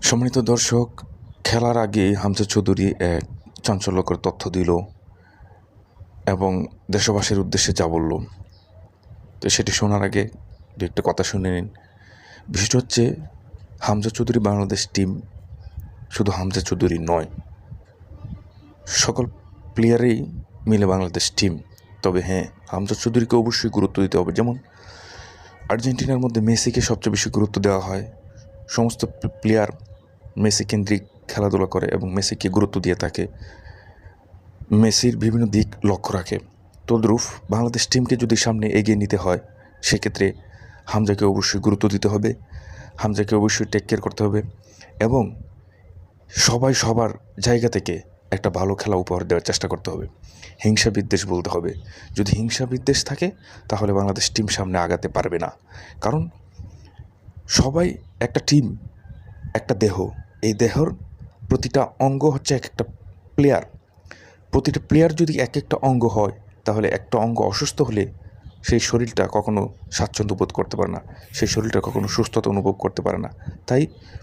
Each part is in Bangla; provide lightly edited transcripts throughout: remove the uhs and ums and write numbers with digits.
সম্মানিত দর্শক, খেলার আগে হামজা চৌধুরী এক চাঞ্চল্যকর তথ্য দিল এবং দেশবাসীর উদ্দেশ্যে যা বলল, তো সেটি শোনার আগে দু একটা কথা শুনে নিন। বিষয়টা হচ্ছে, হামজা চৌধুরী বাংলাদেশ টিম শুধু হামজা চৌধুরী নয়, সকল প্লেয়ারেই মিলে বাংলাদেশ টিম। তবে হ্যাঁ, হামজা চৌধুরীকে অবশ্যই গুরুত্ব দিতে হবে। যেমন আর্জেন্টিনার মধ্যে মেসিকে সবচেয়ে বেশি গুরুত্ব দেওয়া হয়। সমস্ত প্লেয়ার মেসি কেন্দ্রিক খেলাধুলা করে এবং মেসিকে গুরুত্ব দিয়ে থাকে, মেসির বিভিন্ন দিক লক্ষ্য রাখে। তদ্রূপ বাংলাদেশ টিমকে যদি সামনে এগিয়ে নিতে হয়, সেক্ষেত্রে হামজাকে অবশ্যই গুরুত্ব দিতে হবে, হামজাকে অবশ্যই টেক কেয়ার করতে হবে এবং সবাই সবার জায়গা থেকে একটা ভালো খেলা উপহার দেওয়ার চেষ্টা করতে হবে। হিংসা বিদ্বেষ বলতে হবে। যদি হিংসা বিদ্বেষ থাকে, তাহলে বাংলাদেশ টিম সামনে আগাতে পারবে না। কারণ সবাই একটা টিম, একটা দেহ। এই দেহর প্রতিটা অঙ্গ হচ্ছে এক একটা প্লেয়ার। প্রতিটা প্লেয়ার যদি এক একটা অঙ্গ হয়, তাহলে একটা অঙ্গ অসুস্থ হলে সেই শরীরটা কখনো স্বাচ্ছন্দ্য বোধ করতে পারে না, সেই শরীরটা কখনো সুস্থতা অনুভব করতে পারে না। তাই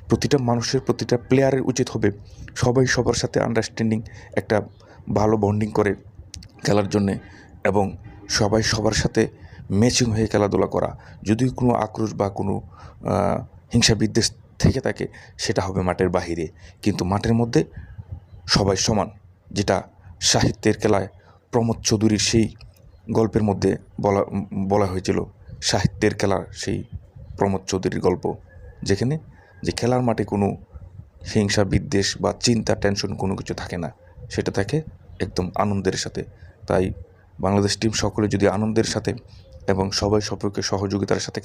প্রতিটা মানুষের, প্রতিটা প্লেয়ারের উচিত হবে সবাই সবার সাথে আন্ডারস্ট্যান্ডিং, একটা ভালো বন্ডিং করে খেলার জন্যে এবং সবাই সবার সাথে ম্যাচিং হয়ে খেলাধুলা করা। যদি কোনো আক্রোশ বা কোনো হিংসা বিদ্বেষ থেকে থাকে, সেটা হবে মাঠের বাহিরে, কিন্তু মাঠের মধ্যে সবাই সমান। যেটা সাহিত্যের খেলায় প্রমোদ চৌধুরীর সেই গল্পের মধ্যে বলা হয়েছিল, সাহিত্যের খেলা সেই প্রমোদ চৌধুরীর গল্প, যেখানে যে খেলার মাঠে কোনো হিংসা বিদ্বেষ বা চিন্তা টেনশন কোনো কিছু থাকে না, সেটা থাকে একদম আনন্দের সাথে। তাই বাংলাদেশ টিম সকলে যদি আনন্দের সাথে এবং সবাই সপক্ষে সহযোগিতার সাথে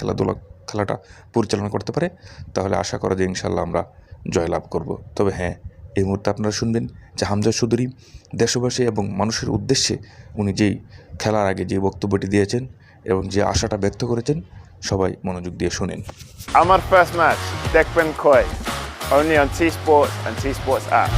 খেলাটা পরিচালনা করতে পারে, তাহলে আশা করা যায় ইনশাল্লাহ আমরা জয়লাভ করব। তবে হ্যাঁ, এই মুহূর্তে আপনারা শুনবেন যে হামজা চৌধুরী দেশবাসী এবং মানুষের উদ্দেশ্যে উনি যেই খেলার আগে যে বক্তব্যটি দিয়েছেন এবং যে আশাটা ব্যক্ত করেছেন, সবাই মনোযোগ দিয়ে শুনেন। আমার ফার্স্ট ম্যাচ দেখবেন কই, only on T Sports and T Sports app.